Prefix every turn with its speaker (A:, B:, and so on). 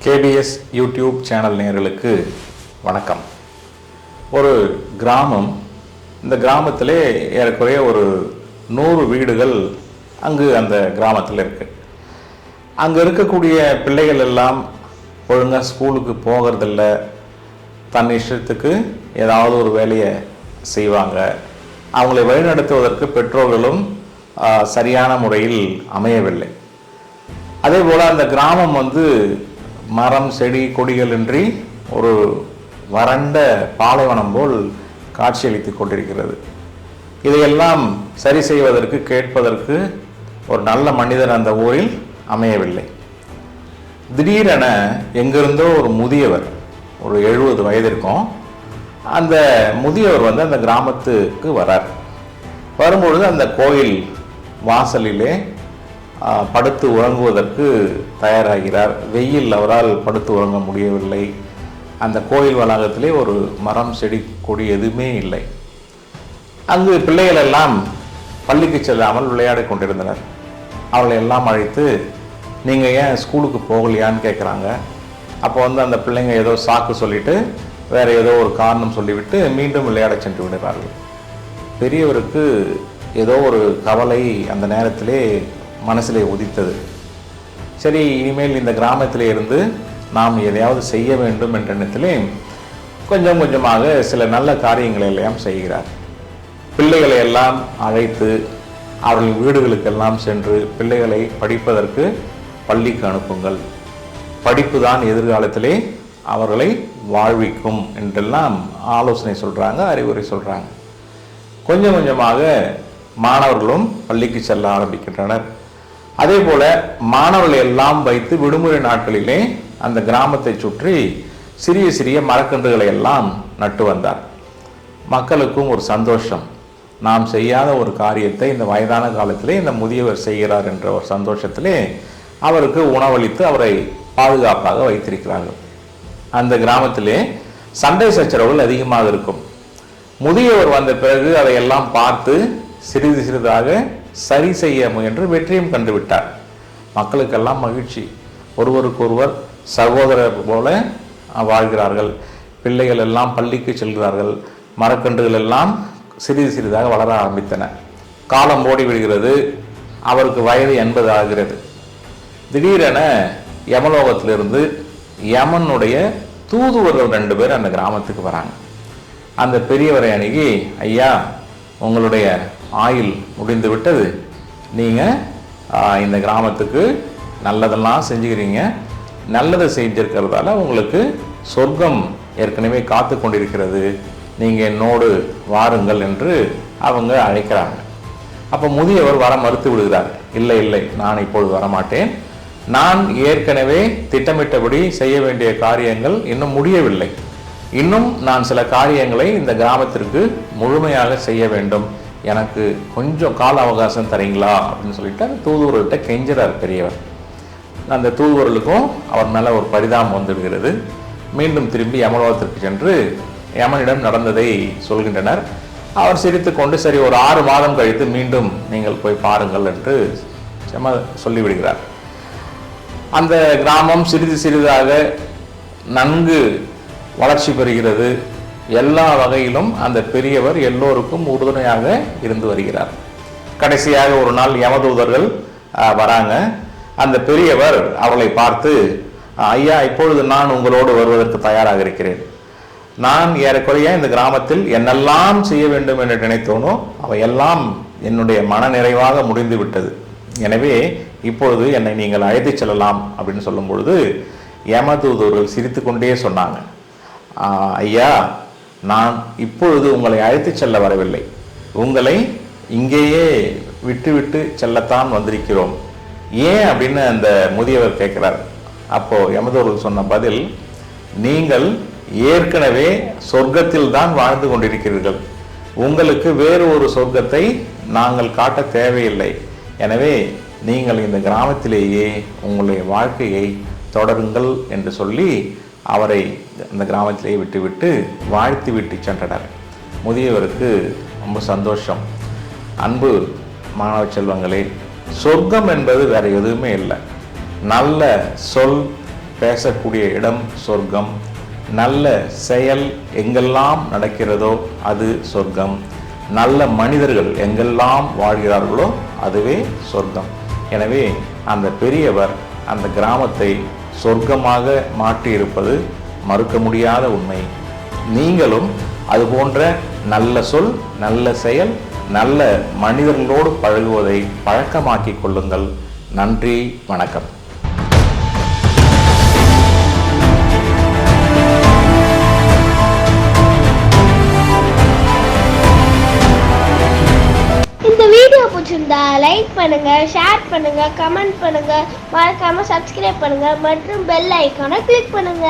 A: KBS YouTube channel நேயர்களுக்கு வணக்கம். ஒரு கிராமம், இந்த கிராமத்திலே ஏறக்குறைய ஒரு 100 வீடுகள் அங்கு அந்த கிராமத்தில் இருக்கு. அங்கே இருக்கக்கூடிய பிள்ளைகள் எல்லாம் ஒழுங்காக ஸ்கூலுக்கு போகிறதில்ல, தன் இஷ்டத்துக்கு ஏதாவது ஒரு வேலையை செய்வாங்க. அவங்களை வழிநடத்துவதற்கு பெற்றோர்களும் சரியான முறையில் அமையவில்லை. அதே போல் அந்த கிராமம் மரம் செடி கொடிகள் இன்றி ஒரு வறண்ட பாலைவனம் போல் காட்சியளித்து கொண்டிருக்கிறது. இதையெல்லாம் சரி செய்வதற்கு கேட்பதற்கு ஒரு நல்ல மனிதர் அந்த ஊரில் அமையவில்லை. திடீரென எங்கிருந்தோ ஒரு முதியவர், ஒரு 70 வயது இருக்கும், அந்த முதியவர் அந்த கிராமத்துக்கு வரார். வரும்பொழுது அந்த கோயில் வாசலிலே படுத்து உறங்குவதற்கு தயாராகிறார். வெயில் அவரால் படுத்து உறங்க முடியவில்லை. அந்த கோயில் வளாகத்திலே ஒரு மரம் செடி கொடி எதுவுமே இல்லை. அங்கு பிள்ளைகள் எல்லாம் பள்ளிக்கு செல்லாமல் விளையாடி கொண்டிருந்தனர். அவர்களை எல்லாம் அழைத்து, நீங்கள் ஏன் ஸ்கூலுக்கு போகலையான்னு கேட்குறாங்க. அப்போ அந்த பிள்ளைங்க ஏதோ சாக்கு சொல்லிவிட்டு வேறு ஏதோ ஒரு காரணம் சொல்லிவிட்டு மீண்டும் விளையாட சென்று விடுகிறார்கள். பெரியவருக்கு ஏதோ ஒரு கவலை அந்த நேரத்திலே மனசிலே உதித்தது. சரி, இனிமேல் இந்த கிராமத்திலே இருந்து நாம் எதையாவது செய்ய வேண்டும் என்ற எண்ணத்திலே கொஞ்சம் கொஞ்சமாக சில நல்ல காரியங்களை எல்லாம் செய்கிறார். பிள்ளைகளை எல்லாம் அழைத்து அவர்கள் வீடுகளுக்கெல்லாம் சென்று பிள்ளைகளை படிப்பதற்கு பள்ளிக்கு அனுப்புங்கள், படிப்பு தான் எதிர்காலத்திலே அவர்களை வாழ்விக்கும் என்றெல்லாம் ஆலோசனை சொல்கிறாங்க, அறிவுரை சொல்கிறாங்க. கொஞ்சம் கொஞ்சமாக மாணவர்களும் பள்ளிக்கு செல்ல ஆரம்பிக்கின்றனர். அதே போல மாணவர்களை எல்லாம் வைத்து விடுமுறை நாட்களிலே அந்த கிராமத்தை சுற்றி சிறிய சிறிய மரக்கன்றுகளை எல்லாம் நட்டு வந்தார். மக்களுக்கும் ஒரு சந்தோஷம், நாம் செய்யாத ஒரு காரியத்தை இந்த வயதான காலத்திலே இந்த முதியவர் செய்கிறார் என்ற ஒரு சந்தோஷத்திலே அவருக்கு உணவளித்து அவரை பாதுகாப்பாக வைத்திருக்கிறார்கள். அந்த கிராமத்திலே சண்டை சச்சரவுகள் அதிகமாக இருக்கும். முதியவர் வந்த பிறகு அதையெல்லாம் பார்த்து சிறிது சிறிதாக சரி செய்ய முயன்று வெற்றியும் கண்டுவிட்டார். மக்களுக்கெல்லாம் மகிழ்ச்சி, ஒருவருக்கொருவர் சகோதரர் போல வாழ்கிறார்கள். பிள்ளைகள் எல்லாம் பள்ளிக்கு செல்கிறார்கள். மரக்கன்றுகள் எல்லாம் சிறிது சிறிதாக வளர ஆரம்பித்தன. காலம் ஓடி விடுகிறது. அவருக்கு வயது 80 ஆகிறது. திடீரென யமலோகத்திலிருந்து யமனுடைய தூதுவர்கள் 2 பேர் அந்த கிராமத்துக்கு வராங்க. அந்த பெரியவரை அணுகி, ஐயா, உங்களுடைய ஆயுள் முடிந்து விட்டது, நீங்கள் இந்த கிராமத்துக்கு நல்லதெல்லாம் செஞ்சுக்கிறீங்க, நல்லதை செஞ்சிருக்கிறதால உங்களுக்கு சொர்க்கம் ஏற்கனவே காத்து கொண்டிருக்கிறது, நீங்கள் என்னோடு வாருங்கள் என்று அவங்க அழைக்கிறாங்க. அப்போ முதியவர் வர மறுத்து விடுகிறார். இல்லை இல்லை, நான் இப்பொழுது வரமாட்டேன், நான் ஏற்கனவே திட்டமிட்டபடி செய்ய வேண்டிய காரியங்கள் இன்னும் முடியவில்லை, இன்னும் நான் சில காரியங்களை இந்த கிராமத்திற்கு முழுமையாக செய்ய வேண்டும், எனக்கு கொஞ்சம் கால அவகாசம் தரீங்களா அப்படின்னு சொல்லிட்டு அந்த தூதுவர்கள்ட்ட கெஞ்சுறார் பெரியவர். அந்த தூதுவர்களுக்கும் அவர் மேலே ஒரு பரிதாபம் வந்துவிடுகிறது. மீண்டும் திரும்பி யமலோகத்திற்கு சென்று யமனிடம் நடந்ததை சொல்கின்றனர். அவர் சிரித்து கொண்டு, சரி, ஒரு 6 மாதம் கழித்து மீண்டும் நீங்கள் போய் பாருங்கள் என்று சொல்லிவிடுகிறார். அந்த கிராமம் சிறிது சிறிதாக நன்கு வளர்ச்சி பெறுகிறது. எல்லா வகையிலும் அந்த பெரியவர் எல்லோருக்கும் உறுதுணையாக இருந்து வருகிறார். கடைசியாக ஒரு நாள் யமதூதர்கள் வராங்க. அந்த பெரியவர் அவளை பார்த்து, ஐயா, இப்பொழுது நான் உங்களோடு வருவதற்கு தயாராக இருக்கிறேன். நான் ஏறக்குறைய இந்த கிராமத்தில் என்னெல்லாம் செய்ய வேண்டும் என்று நினைத்தோனோ அவையெல்லாம் என்னுடைய மன நிறைவாக முடிந்து விட்டது. எனவே இப்பொழுது என்னை நீங்கள் அழைத்து செல்லலாம் அப்படின்னு சொல்லும் பொழுது யமதூதர்கள் சிரித்து கொண்டே சொன்னாங்க, ஐயா, நான் இப்பொழுது உங்களை அழைத்து செல்ல வரவில்லை, உங்களை இங்கேயே விட்டு செல்லத்தான் வந்திருக்கிறோம். ஏன் அப்படின்னு அந்த முதியவர் கேட்கிறார். அப்போ யமதூதர்கள் சொன்ன பதில், நீங்கள் ஏற்கனவே சொர்க்கத்தில் தான் வாழ்ந்து கொண்டிருக்கிறீர்கள், உங்களுக்கு வேறு ஒரு சொர்க்கத்தை நாங்கள் காட்ட தேவையில்லை, எனவே நீங்கள் இந்த கிராமத்திலேயே உங்களுடைய வாழ்க்கையை தொடருங்கள் என்று சொல்லி அவரை அந்த கிராமத்திலேயே விட்டுவிட்டு வாழ்த்து விட்டு சென்றனர். முதியவருக்கு ரொம்ப சந்தோஷம். அன்பு மாணவ செல்வங்களே, சொர்க்கம் என்பது வேற எதுவுமே இல்லை. நல்ல சொல் பேசக்கூடிய இடம் சொர்க்கம், நல்ல செயல் எங்கெல்லாம் நடக்கிறதோ அது சொர்க்கம், நல்ல மனிதர்கள் எங்கெல்லாம் வாழ்கிறார்களோ அதுவே சொர்க்கம். எனவே அந்த பெரியவர் அந்த கிராமத்தை சொர்க்கமாக மாற்றியிருப்பது மறுக்க முடியாத உண்மை. நீங்களும் அதுபோன்ற நல்ல சொல், நல்ல செயல், நல்ல மனிதர்களோடு பழகுவதை பழக்கமாக்கிக் கொள்ளுங்கள். நன்றி, வணக்கம்.
B: இந்த வீடியோ பிடிச்சிருந்தா லைக் பண்ணுங்க, ஷேர் பண்ணுங்க, கமெண்ட் பண்ணுங்க, மறக்காம சப்ஸ்கிரைப் பண்ணுங்க மற்றும் பெல் ஐகானை கிளிக் பண்ணுங்க.